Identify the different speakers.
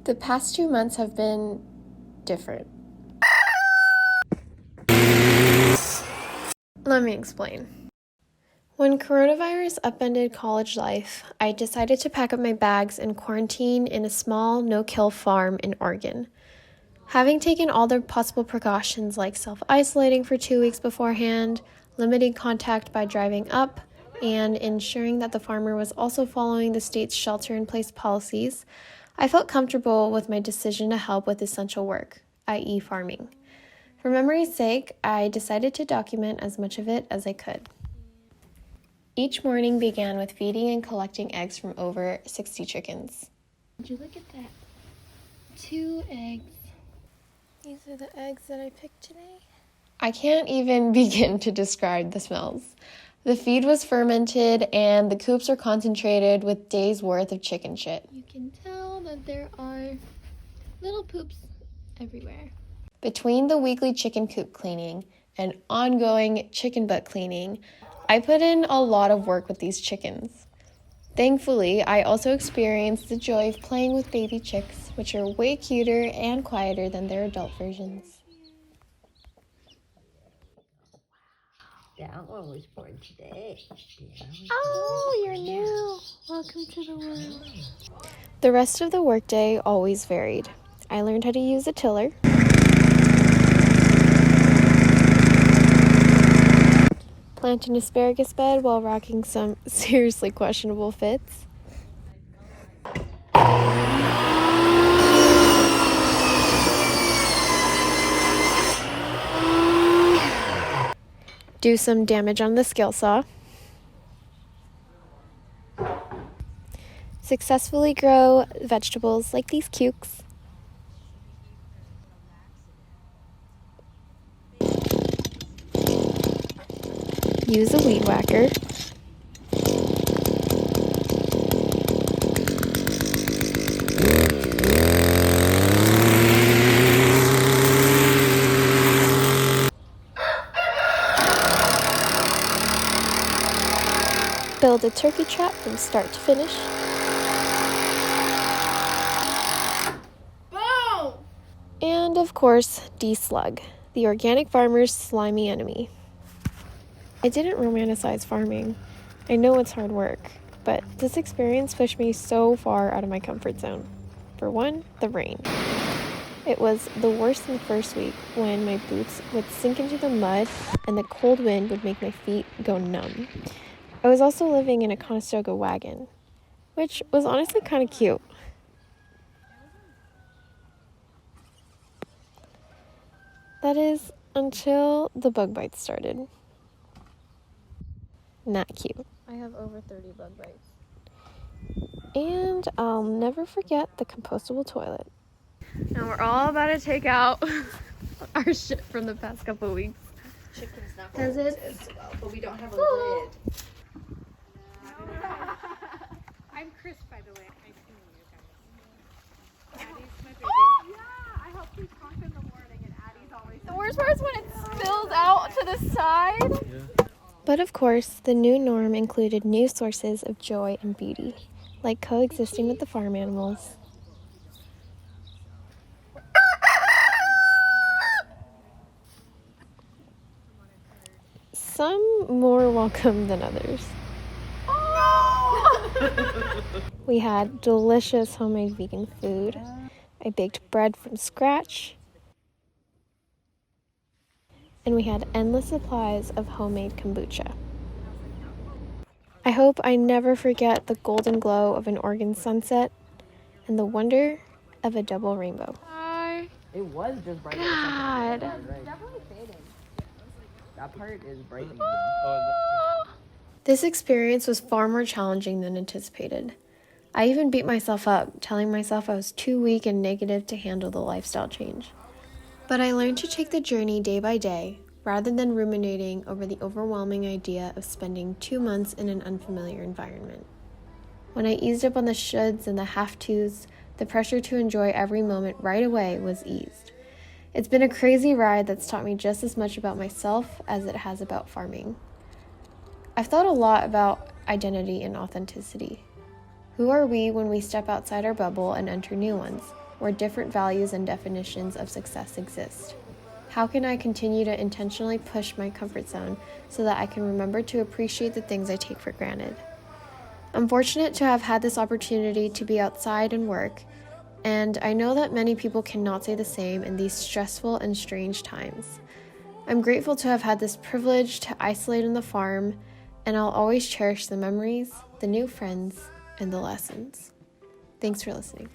Speaker 1: The past 2 months have been different. Let me explain. When coronavirus upended college life, I decided to pack up my bags and quarantine in a small no-kill farm in Oregon. Having taken all the possible precautions like self-isolating for 2 weeks beforehand, limiting contact by driving up, and ensuring that the farmer was also following the state's shelter-in-place policies, I felt comfortable with my decision to help with essential work, i.e. farming. For memory's sake, I decided to document as much of it as I could. Each morning began with feeding and collecting eggs from over 60 chickens.
Speaker 2: Would you look at that? 2 eggs.
Speaker 1: These are the eggs that I picked today. I can't even begin to describe the smells. The feed was fermented and the coops are concentrated with days worth of chicken shit.
Speaker 2: You can tell that there are little poops everywhere.
Speaker 1: Between the weekly chicken coop cleaning and ongoing chicken butt cleaning, I put in a lot of work with these chickens. Thankfully, I also experienced the joy of playing with baby chicks, which are way cuter and quieter than their adult versions.
Speaker 3: That one was born today.
Speaker 2: Oh, you're new. Welcome to the world.
Speaker 1: The rest of the workday always varied. I learned how to use a tiller, plant an asparagus bed while rocking some seriously questionable fits, do some damage on the skill saw, successfully grow vegetables like these cukes, use a weed whacker, build a turkey trap from start to finish,
Speaker 2: Boom!
Speaker 1: and of course, de-slug, the organic farmer's slimy enemy. I didn't romanticize farming. I know it's hard work, but this experience pushed me so far out of my comfort zone. For one, the rain. It was the worst in the first week when my boots would sink into the mud and the cold wind would make my feet go numb. I was also living in a Conestoga wagon, which was honestly kind of cute. That is, until the bug bites started. Not cute.
Speaker 2: I have over 30 bug bites.
Speaker 1: And I'll never forget the compostable toilet. Now we're all about to take out our shit from the past couple of weeks.
Speaker 3: Chicken's not
Speaker 1: Does it?
Speaker 3: as well, but we don't have a lid.
Speaker 4: I'm Chris, by the way. Nice meeting you guys. Addie's my baby. Yeah, I help you talk in the morning, and Addie's always.
Speaker 2: The worst part is when it spills out to the side.
Speaker 1: But of course, the new norm included new sources of joy and beauty, like coexisting with the farm animals. Some more welcome than others. We had delicious homemade vegan food. I baked bread from scratch. And we had endless supplies of homemade kombucha. I hope I never forget the golden glow of an Oregon sunset and the wonder of a double rainbow.
Speaker 3: It was just bright.
Speaker 1: God.
Speaker 3: Definitely fading. That part is breaking.
Speaker 1: This experience was far more challenging than anticipated. I even beat myself up, telling myself I was too weak and negative to handle the lifestyle change. But I learned to take the journey day by day, rather than ruminating over the overwhelming idea of spending 2 months in an unfamiliar environment. When I eased up on the shoulds and the have-tos, the pressure to enjoy every moment right away was eased. It's been a crazy ride that's taught me just as much about myself as it has about farming. I've thought a lot about identity and authenticity. Who are we when we step outside our bubble and enter new ones? where different values and definitions of success exist? How can I continue to intentionally push my comfort zone so that I can remember to appreciate the things I take for granted? I'm fortunate to have had this opportunity to be outside and work, and I know that many people cannot say the same in these stressful and strange times. I'm grateful to have had this privilege to isolate on the farm, and I'll always cherish the memories, the new friends, and the lessons. Thanks for listening.